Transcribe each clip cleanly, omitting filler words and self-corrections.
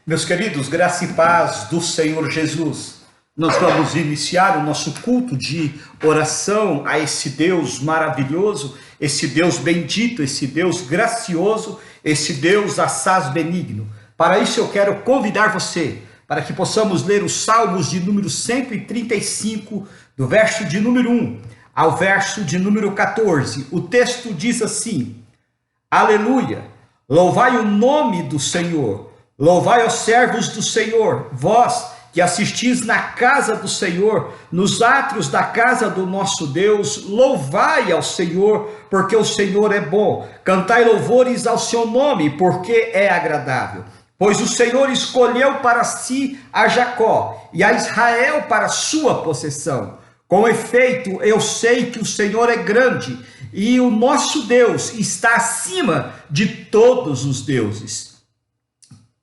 Meus queridos, graça e paz do Senhor Jesus. Nós vamos iniciar o nosso culto de oração a esse Deus maravilhoso, esse Deus bendito, esse Deus gracioso, esse Deus assaz benigno. Para isso eu quero convidar você para que possamos ler os Salmos de número 135, do verso de número 1 ao verso de número 14. O texto diz assim: Aleluia, louvai o nome do Senhor. Louvai os servos do Senhor, vós que assistis na casa do Senhor, nos átrios da casa do nosso Deus, louvai ao Senhor, porque o Senhor é bom. Cantai louvores ao seu nome, porque é agradável. Pois o Senhor escolheu para si a Jacó e a Israel para sua possessão. Com efeito, eu sei que o Senhor é grande e o nosso Deus está acima de todos os deuses.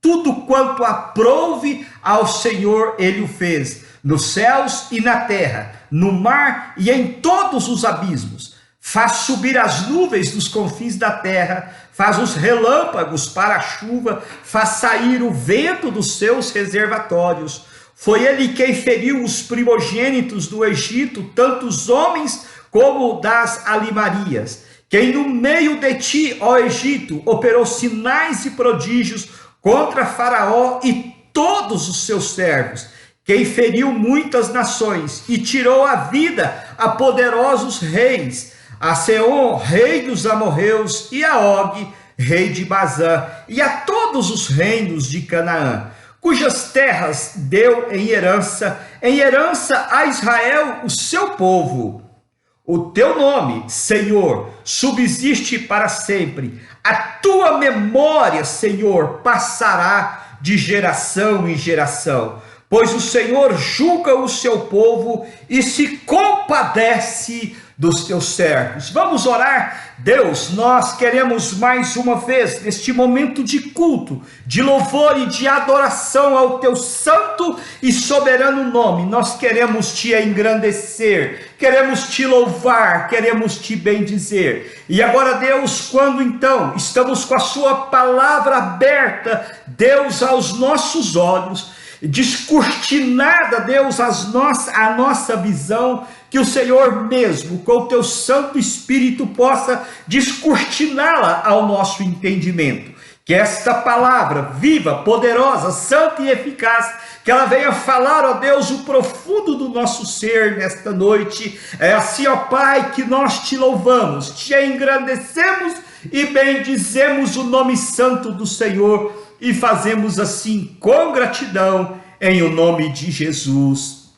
Tudo quanto aprouve ao Senhor ele o fez, nos céus e na terra, no mar e em todos os abismos. Faz subir as nuvens dos confins da terra, faz os relâmpagos para a chuva, faz sair o vento dos seus reservatórios. Foi ele quem feriu os primogênitos do Egito, tanto os homens como das alimarias. Quem no meio de ti, ó Egito, operou sinais e prodígios contra Faraó e todos os seus servos, quem feriu muitas nações e tirou a vida a poderosos reis, a Seom, rei dos amorreus, e a Og, rei de Bazã, e a todos os reinos de Canaã, cujas terras deu em herança a Israel, o seu povo. O teu nome, Senhor, subsiste para sempre. A tua memória, Senhor, passará de geração em geração. Pois o Senhor julga o seu povo e se compadece dos teus servos. Vamos orar. Deus, nós queremos mais uma vez, neste momento de culto, de louvor e de adoração ao teu santo e soberano nome, nós queremos te engrandecer, queremos te louvar, queremos te bendizer. E agora, Deus, quando então estamos com a sua palavra aberta, Deus, aos nossos olhos, descortinada, Deus, a nossa visão, que o Senhor mesmo, com o teu Santo Espírito, possa descortiná-la ao nosso entendimento. Que esta palavra viva, poderosa, santa e eficaz, que ela venha falar, ó Deus, o profundo do nosso ser nesta noite. É assim, ó Pai, que nós te louvamos, te engrandecemos e bendizemos o nome santo do Senhor e fazemos assim com gratidão, em o nome de Jesus.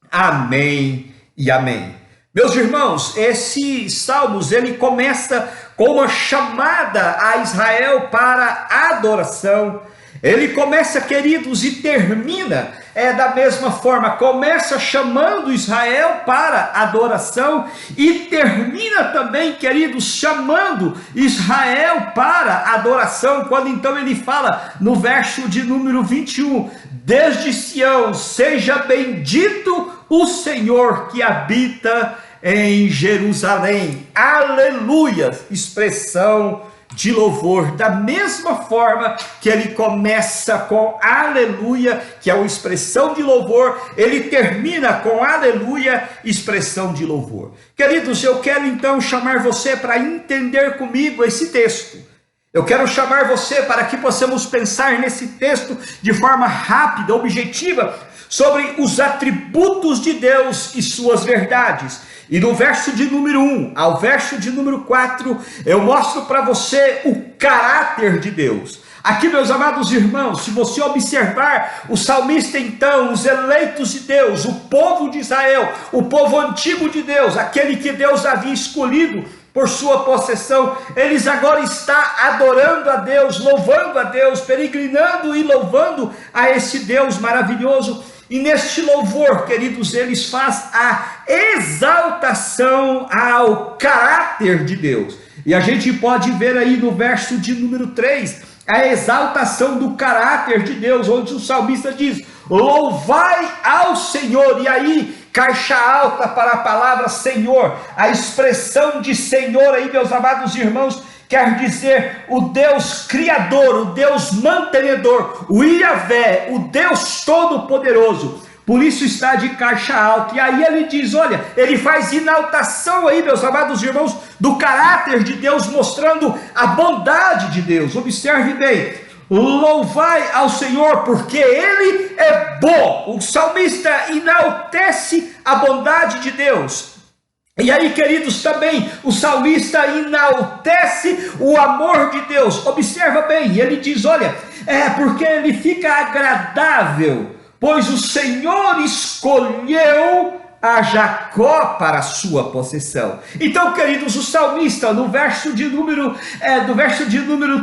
Amém e amém. Meus irmãos, esse Salmos, ele começa com uma chamada a Israel para adoração. Ele começa, queridos, e termina da mesma forma. Começa chamando Israel para adoração e termina também, queridos, chamando Israel para adoração, quando então ele fala no verso de número 21, desde Sião seja bendito o Senhor que habita em Jerusalém. Aleluia! Expressão de louvor, da mesma forma que ele começa com aleluia, que é uma expressão de louvor, ele termina com aleluia, expressão de louvor. Queridos, eu quero então chamar você para entender comigo esse texto. Eu quero chamar você para que possamos pensar nesse texto de forma rápida, objetiva, sobre os atributos de Deus e suas verdades. E no verso de número 1 ao verso de número 4, eu mostro para você o caráter de Deus. Aqui, meus amados irmãos, se você observar o salmista então, os eleitos de Deus, o povo de Israel, o povo antigo de Deus, aquele que Deus havia escolhido por sua possessão, eles agora estão adorando a Deus, louvando a Deus, peregrinando e louvando a esse Deus maravilhoso. E neste louvor, queridos, eles fazem a exaltação ao caráter de Deus. E a gente pode ver aí no verso de número 3, a exaltação do caráter de Deus, onde o salmista diz, louvai ao Senhor. E aí, caixa alta para a palavra Senhor, a expressão de Senhor aí, meus amados irmãos, quer dizer o Deus criador, o Deus mantenedor, o Iavé, o Deus todo-poderoso. Por isso está de caixa alta. E aí ele diz, olha, ele faz exaltação aí, meus amados irmãos, do caráter de Deus, mostrando a bondade de Deus. Observe bem, louvai ao Senhor, porque Ele é bom. O salmista enaltece a bondade de Deus. E aí, queridos, também o salmista enaltece o amor de Deus. Observa bem, ele diz, olha, porque ele fica agradável, pois o Senhor escolheu a Jacó para a sua possessão. Então, queridos, o salmista, no verso de número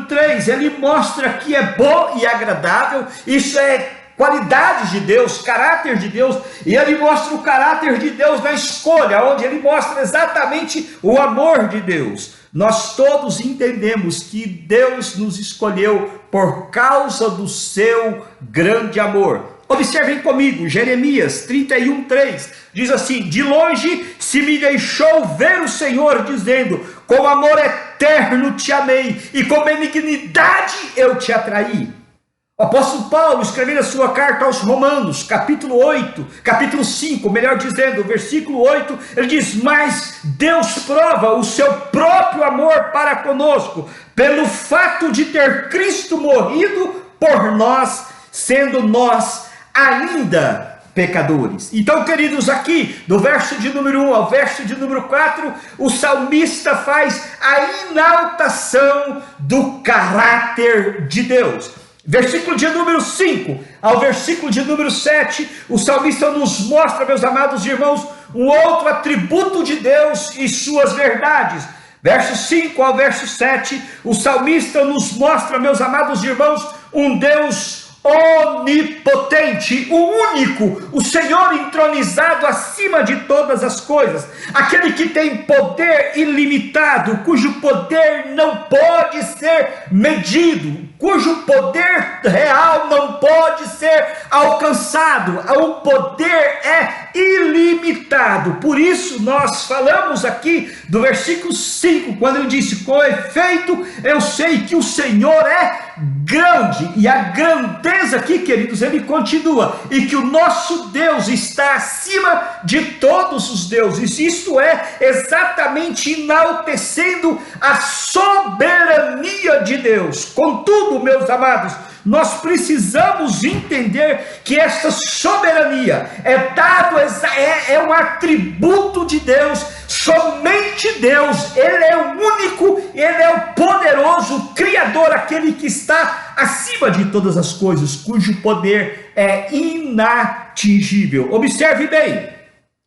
3, ele mostra que é bom e agradável. Isso é qualidade de Deus, caráter de Deus, e ele mostra o caráter de Deus na escolha, onde ele mostra exatamente o amor de Deus. Nós todos entendemos que Deus nos escolheu por causa do seu grande amor. Observem comigo, Jeremias 31:3, diz assim, de longe se me deixou ver o Senhor, dizendo, com amor eterno te amei, e com benignidade eu te atraí. O apóstolo Paulo, escrevendo a sua carta aos Romanos, capítulo 5, melhor dizendo, versículo 8, ele diz, mas Deus prova o seu próprio amor para conosco, pelo fato de ter Cristo morrido por nós, sendo nós ainda pecadores. Então, queridos, aqui, do verso de número 1 ao verso de número 4, o salmista faz a exaltação do caráter de Deus. Versículo de número 5 ao versículo de número 7, o salmista nos mostra, meus amados irmãos, um outro atributo de Deus e suas verdades. Verso 5 ao verso 7, o salmista nos mostra, meus amados irmãos, um Deus onipotente, o único, o Senhor entronizado acima de todas as coisas, aquele que tem poder ilimitado, cujo poder não pode ser medido, cujo poder real não pode ser alcançado, o poder é ilimitado. Por isso nós falamos aqui do versículo 5, quando ele disse, com efeito eu sei que o Senhor é grande, e a grandeza aqui, queridos, ele continua, e que o nosso Deus está acima de todos os deuses. Isto é exatamente enaltecendo a soberania de Deus. Contudo, meus amados, nós precisamos entender que essa soberania é um atributo de Deus. Somente Deus, Ele é o único, Ele é o poderoso, o Criador, aquele que está acima de todas as coisas, cujo poder é inatingível. Observe bem,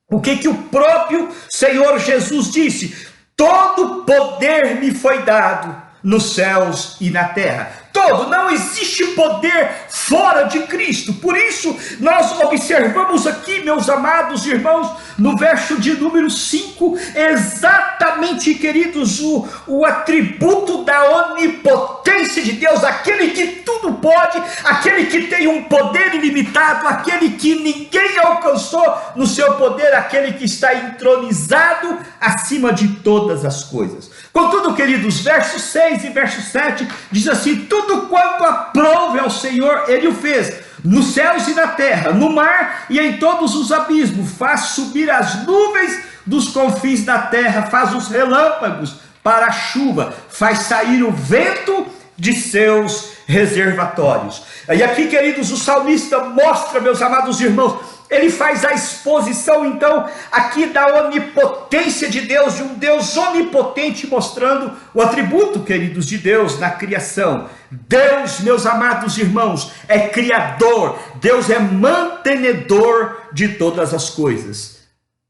o que o próprio Senhor Jesus disse: todo poder me foi dado nos céus e na terra. Todo, não existe poder fora de Cristo. Por isso nós observamos aqui, meus amados irmãos, no verso de número 5, exatamente, queridos, o atributo da onipotência de Deus, aquele que tudo pode, aquele que tem um poder ilimitado, aquele que ninguém alcançou no seu poder, aquele que está entronizado acima de todas as coisas. Contudo, queridos, verso 6 e verso 7 diz assim: tudo quanto aprouve ao Senhor, Ele o fez, nos céus e na terra, no mar e em todos os abismos, faz subir as nuvens dos confins da terra, faz os relâmpagos para a chuva, faz sair o vento de seus reservatórios. E aqui, queridos, o salmista mostra, meus amados irmãos, ele faz a exposição, então, aqui da onipotência de Deus, de um Deus onipotente, mostrando o atributo, queridos, de Deus na criação. Deus, meus amados irmãos, é criador, Deus é mantenedor de todas as coisas.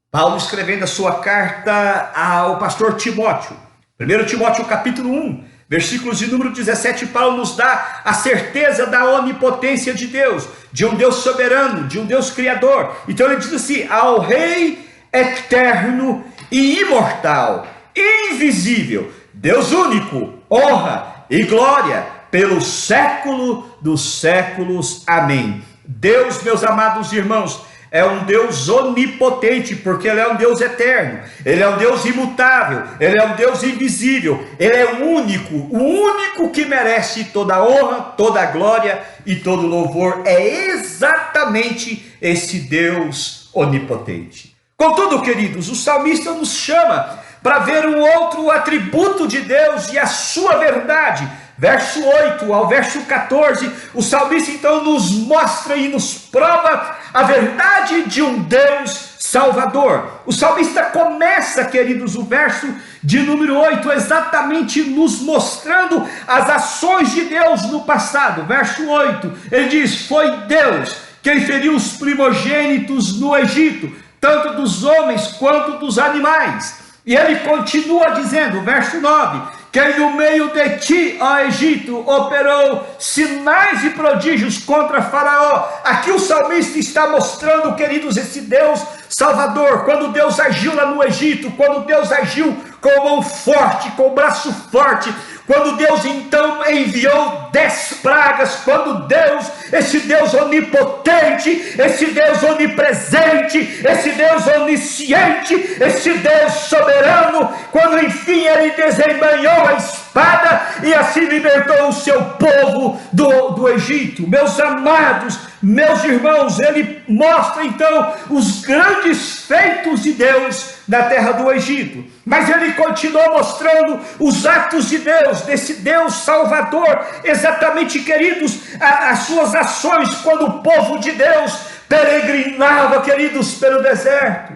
Paulo, escrevendo a sua carta ao pastor Timóteo, 1 Timóteo capítulo 1, versículos de número 17, Paulo nos dá a certeza da onipotência de Deus, de um Deus soberano, de um Deus criador. Então ele diz assim: ao Rei eterno e imortal, invisível, Deus único, honra e glória pelo século dos séculos. Amém. Deus, meus amados irmãos, é um Deus onipotente, porque Ele é um Deus eterno, Ele é um Deus imutável, Ele é um Deus invisível, Ele é o único que merece toda a honra, toda a glória e todo o louvor. É exatamente esse Deus onipotente. Contudo, queridos, o salmista nos chama para ver um outro atributo de Deus e a sua verdade. Verso 8 ao verso 14, o salmista então nos mostra e nos prova a verdade de um Deus Salvador. O salmista começa, queridos, o verso de número 8, exatamente nos mostrando as ações de Deus no passado. Verso 8, ele diz: foi Deus quem feriu os primogênitos no Egito, tanto dos homens quanto dos animais. E ele continua dizendo, verso 9, quem no meio de ti, ó Egito, operou sinais e prodígios contra Faraó. Aqui o salmista está mostrando, queridos, esse Deus Salvador. Quando Deus agiu lá no Egito, quando Deus agiu com mão forte, com braço forte, quando Deus então enviou 10 pragas, quando Deus, esse Deus onipotente, esse Deus onipresente, esse Deus onisciente, esse Deus soberano, quando enfim ele desembanhou a espada e assim libertou o seu povo do Egito. Meus amados, meus irmãos, ele mostra então os grandes feitos de Deus na terra do Egito, mas ele continua mostrando os atos de Deus, desse Deus Salvador, exatamente, queridos, as suas ações quando o povo de Deus peregrinava, queridos, pelo deserto.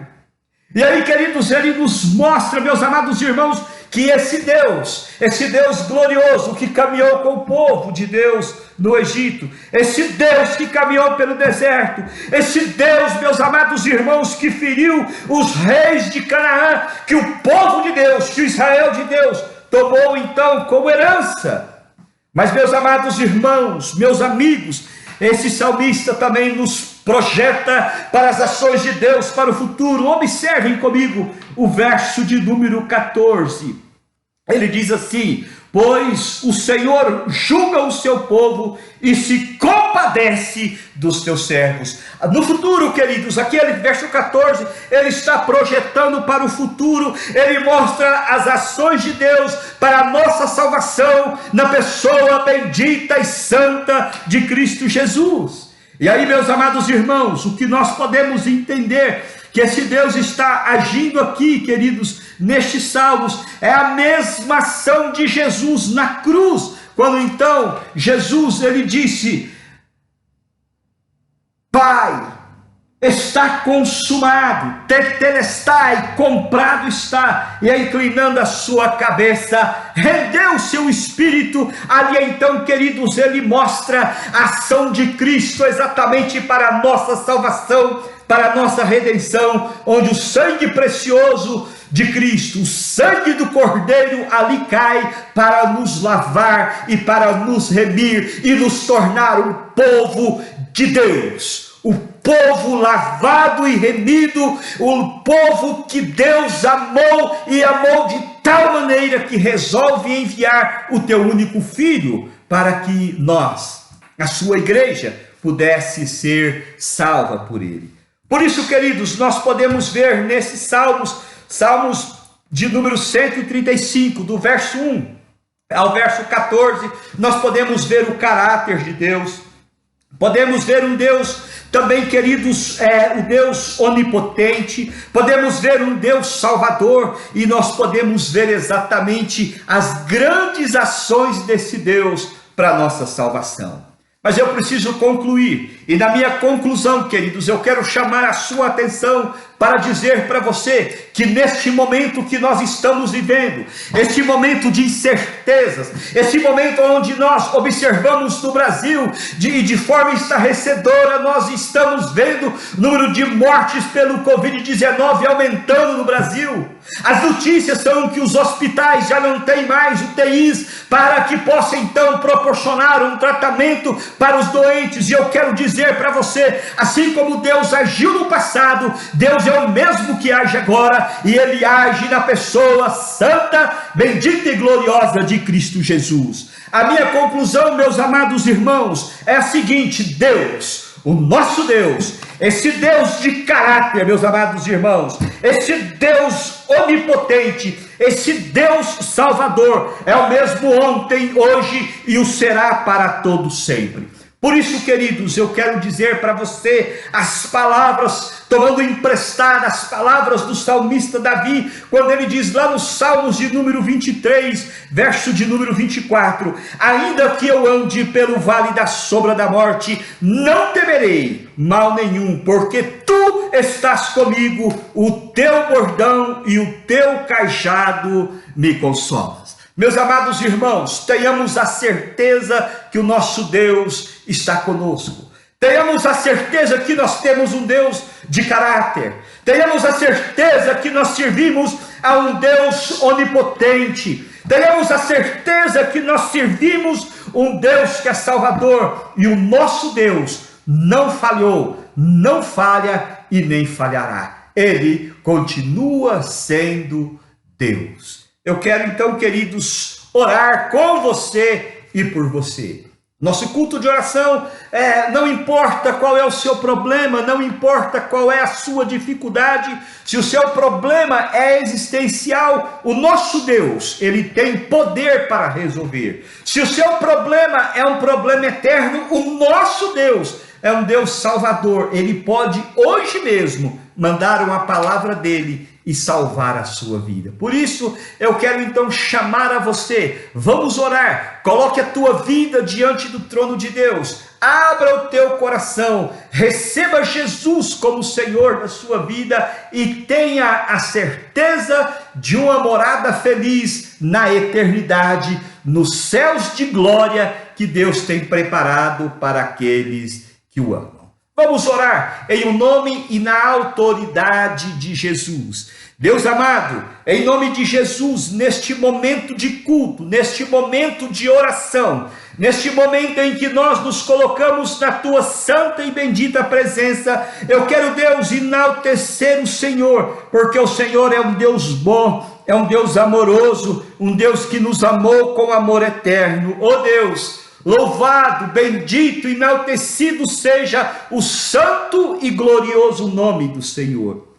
E aí, queridos, ele nos mostra, meus amados irmãos, que esse Deus glorioso que caminhou com o povo de Deus no Egito, esse Deus que caminhou pelo deserto, esse Deus, meus amados irmãos, que feriu os reis de Canaã, que o povo de Deus, que o Israel de Deus tomou então como herança. Mas, meus amados irmãos, meus amigos, esse salmista também nos projeta para as ações de Deus para o futuro. Observem comigo o verso de número 14. Ele diz assim: pois o Senhor julga o seu povo e se compadece dos teus servos. No futuro, queridos, aquele verso 14, ele está projetando para o futuro, ele mostra as ações de Deus para a nossa salvação na pessoa bendita e santa de Cristo Jesus. E aí, meus amados irmãos, o que nós podemos entender que esse Deus está agindo aqui, queridos, nestes salmos, é a mesma ação de Jesus na cruz, quando então Jesus, ele disse: Pai, está consumado, tetelestai, comprado está, e inclinando a sua cabeça, rendeu seu espírito. Ali então, queridos, ele mostra a ação de Cristo exatamente para a nossa salvação, para a nossa redenção, onde o sangue precioso de Cristo, o sangue do Cordeiro ali cai para nos lavar e para nos remir e nos tornar um povo de Deus, o povo lavado e remido, o povo que Deus amou e amou de tal maneira que resolve enviar o teu único filho para que nós, a sua igreja, pudesse ser salva por ele. Por isso, queridos, nós podemos ver nesses salmos de número 135, do verso 1 ao verso 14, nós podemos ver o caráter de Deus, podemos ver um Deus também, queridos, o Deus onipotente, podemos ver um Deus salvador, e nós podemos ver exatamente as grandes ações desse Deus para a nossa salvação. Mas eu preciso concluir, e na minha conclusão, queridos, eu quero chamar a sua atenção para dizer para você que neste momento que nós estamos vivendo, este momento de incertezas, esse momento onde nós observamos no Brasil, de forma estarrecedora, nós estamos vendo o número de mortes pelo Covid-19 aumentando no Brasil. As notícias são que os hospitais já não têm mais UTIs para que possa então proporcionar um tratamento para os doentes. E eu quero dizer para você, assim como Deus agiu no passado, Deus é o mesmo que age agora, e Ele age na pessoa santa, bendita e gloriosa de Cristo Jesus. A minha conclusão, meus amados irmãos, é a seguinte: Deus, o nosso Deus, esse Deus de caráter, meus amados irmãos, esse Deus onipotente, esse Deus salvador, é o mesmo ontem, hoje e o será para todos sempre. Por isso, queridos, eu quero dizer para você as palavras, tomando emprestadas as palavras do salmista Davi, quando ele diz lá nos Salmos de número 23, verso de número 24: ainda que eu ande pelo vale da sombra da morte, não temerei mal nenhum, porque tu estás comigo, o teu bordão e o teu cajado me consolam. Meus amados irmãos, tenhamos a certeza que o nosso Deus está conosco. Tenhamos a certeza que nós temos um Deus de caráter. Tenhamos a certeza que nós servimos a um Deus onipotente. Tenhamos a certeza que nós servimos um Deus que é salvador. E o nosso Deus não falhou, não falha e nem falhará. Ele continua sendo Deus. Eu quero então, queridos, orar com você e por você. Nosso culto de oração, não importa qual é o seu problema, não importa qual é a sua dificuldade, se o seu problema é existencial, o nosso Deus, ele tem poder para resolver. Se o seu problema é um problema eterno, o nosso Deus é um Deus salvador. Ele pode hoje mesmo mandar uma palavra dele e salvar a sua vida. Por isso, eu quero então chamar a você, vamos orar, coloque a tua vida diante do trono de Deus, abra o teu coração, receba Jesus como Senhor da sua vida e tenha a certeza de uma morada feliz na eternidade, nos céus de glória que Deus tem preparado para aqueles que o amam. Vamos orar em o nome e na autoridade de Jesus. Deus amado, em nome de Jesus, neste momento de culto, neste momento de oração, neste momento em que nós nos colocamos na tua santa e bendita presença, eu quero, Deus, enaltecer o Senhor, porque o Senhor é um Deus bom, é um Deus amoroso, um Deus que nos amou com amor eterno. Oh Deus, louvado, bendito, enaltecido seja o santo e glorioso nome do Senhor.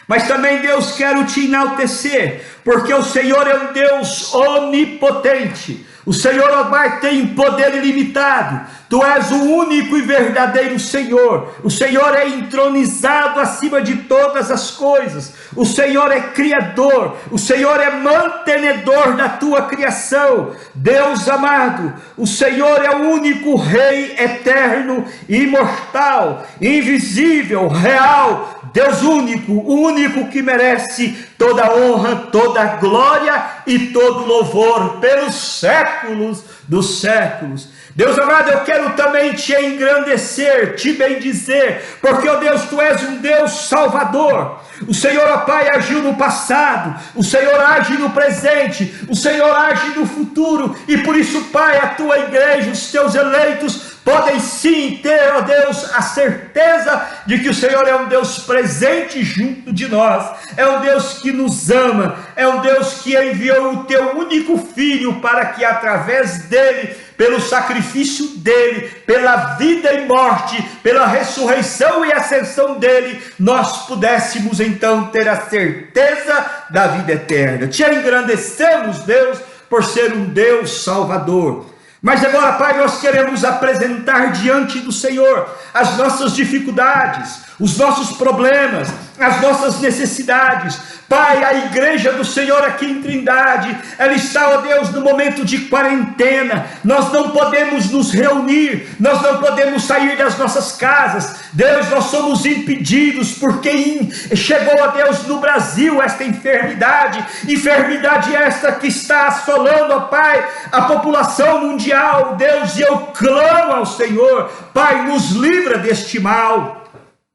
Mas também, Deus, quero te enaltecer, porque o Senhor é um Deus onipotente. O Senhor, ó Pai, tem poder ilimitado. Tu és o único e verdadeiro Senhor. O Senhor é entronizado acima de todas as coisas. O Senhor é criador. O Senhor é mantenedor da tua criação. Deus amado, o Senhor é o único Rei eterno, imortal, invisível, real. Deus único, o único que merece toda a honra, toda a glória e todo louvor pelos séculos dos séculos. Deus amado, eu quero também te engrandecer, te bendizer, porque, ó Deus, tu és um Deus salvador. O Senhor, ó Pai, agiu no passado, o Senhor age no presente, o Senhor age no futuro, e por isso, Pai, a tua igreja, os teus eleitos, podem sim ter, ó Deus, a certeza de que o Senhor é um Deus presente junto de nós, é um Deus que nos ama, é um Deus que enviou o teu único Filho para que através dele, pelo sacrifício dele, pela vida e morte, pela ressurreição e ascensão dele, nós pudéssemos então ter a certeza da vida eterna. Te engrandecemos, Deus, por ser um Deus salvador. Mas agora, Pai, nós queremos apresentar diante do Senhor as nossas dificuldades, os nossos problemas, as nossas necessidades. Pai, a igreja do Senhor aqui em Trindade, ela está, ó Deus, no momento de quarentena. Nós não podemos nos reunir, nós não podemos sair das nossas casas. Deus, nós somos impedidos porque chegou, ó Deus, no Brasil esta enfermidade esta que está assolando, ó Pai, a população mundial. Deus, e eu clamo ao Senhor, Pai, nos livra deste mal.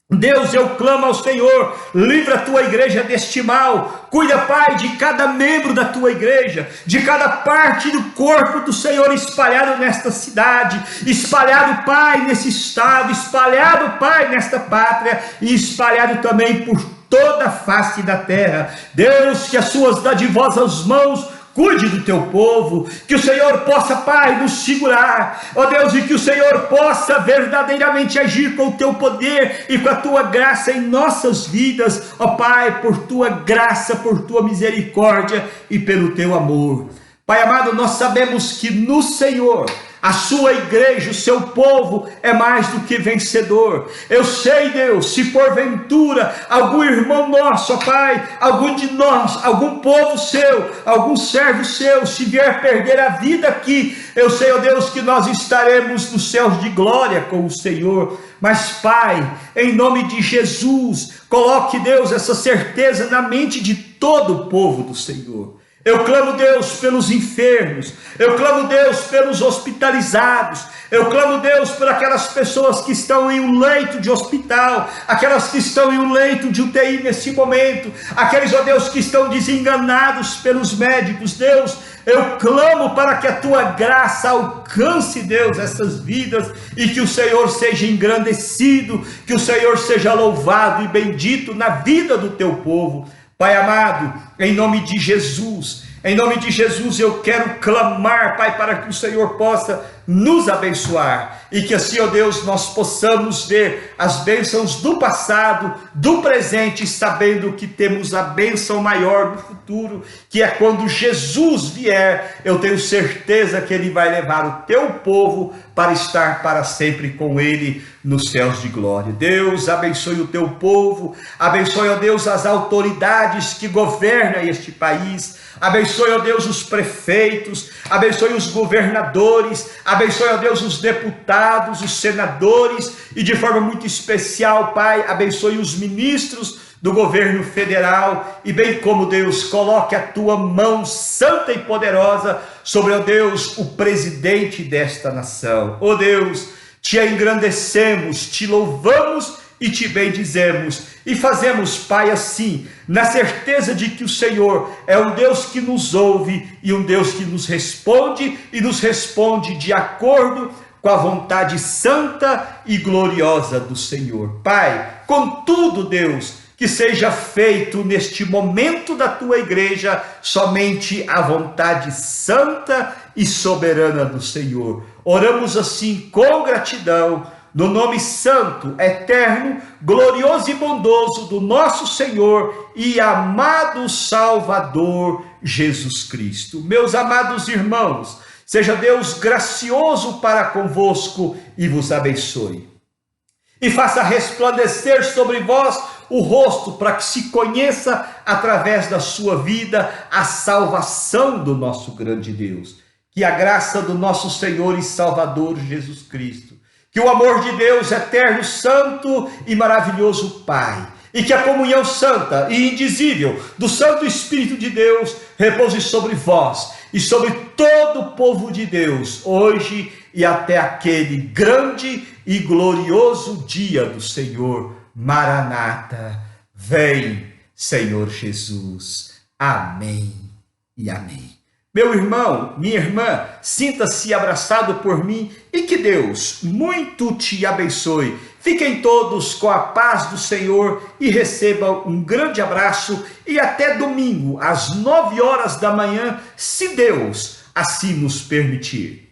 Deus, eu clamo ao Senhor, livra a tua igreja deste mal. Cuida, Pai, de cada membro da tua igreja, de cada parte do corpo do Senhor espalhado nesta cidade, espalhado, Pai, nesse estado, espalhado, Pai, nesta pátria e espalhado também por toda a face da terra. Deus, que as suas dadivosas mãos cuide do teu povo, que o Senhor possa, Pai, nos segurar, ó Deus, e que o Senhor possa verdadeiramente agir com o teu poder e com a tua graça em nossas vidas, ó Pai, por tua graça, por tua misericórdia e pelo teu amor. Pai amado, nós sabemos que no Senhor, a sua igreja, o seu povo é mais do que vencedor. Eu sei, Deus, se porventura algum irmão nosso, ó Pai, algum de nós, algum povo seu, algum servo seu, se vier perder a vida aqui, eu sei, ó Deus, que nós estaremos nos céus de glória com o Senhor. Mas, Pai, em nome de Jesus, coloque, Deus, essa certeza na mente de todo o povo do Senhor. Eu clamo, Deus, pelos enfermos, eu clamo, Deus, pelos hospitalizados, eu clamo, Deus, por aquelas pessoas que estão em um leito de hospital, aquelas que estão em um leito de UTI nesse momento, aqueles, ó Deus, que estão desenganados pelos médicos. Deus, eu clamo para que a tua graça alcance, Deus, essas vidas e que o Senhor seja engrandecido, que o Senhor seja louvado e bendito na vida do teu povo. Pai amado, em nome de Jesus, eu quero clamar, Pai, para que o Senhor possa nos abençoar e que assim, ó Deus, nós possamos ver as bênçãos do passado, do presente, sabendo que temos a bênção maior do futuro, que é quando Jesus vier. Eu tenho certeza que Ele vai levar o teu povo para estar para sempre com Ele nos céus de glória. Deus, abençoe o teu povo, abençoe, ó Deus, as autoridades que governam este país, abençoe, ó Deus, os prefeitos, abençoe os governadores, abençoe, ó Deus, os deputados, os senadores e de forma muito especial, Pai, abençoe os ministros do governo federal e bem como, Deus, coloque a tua mão santa e poderosa sobre, ó Deus, o presidente desta nação. Ó Deus, te engrandecemos, te louvamos e te bendizemos e fazemos, Pai, assim, na certeza de que o Senhor é um Deus que nos ouve e um Deus que nos responde e nos responde de acordo com a vontade santa e gloriosa do Senhor. Pai, contudo, Deus, que seja feito neste momento da tua igreja somente a vontade santa e soberana do Senhor. Oramos assim com gratidão, no nome santo, eterno, glorioso e bondoso do nosso Senhor e amado Salvador Jesus Cristo. Meus amados irmãos, seja Deus gracioso para convosco e vos abençoe. E faça resplandecer sobre vós o rosto, para que se conheça através da sua vida a salvação do nosso grande Deus. Que a graça do nosso Senhor e Salvador Jesus Cristo, que o amor de Deus eterno, santo e maravilhoso Pai, e que a comunhão santa e indizível do Santo Espírito de Deus repouse sobre vós e sobre todo o povo de Deus, hoje e até aquele grande e glorioso dia do Senhor. Maranata, vem, Senhor Jesus. Amém e amém. Meu irmão, minha irmã, sinta-se abraçado por mim e que Deus muito te abençoe. Fiquem todos com a paz do Senhor e recebam um grande abraço e até domingo às 9 horas da manhã, se Deus assim nos permitir.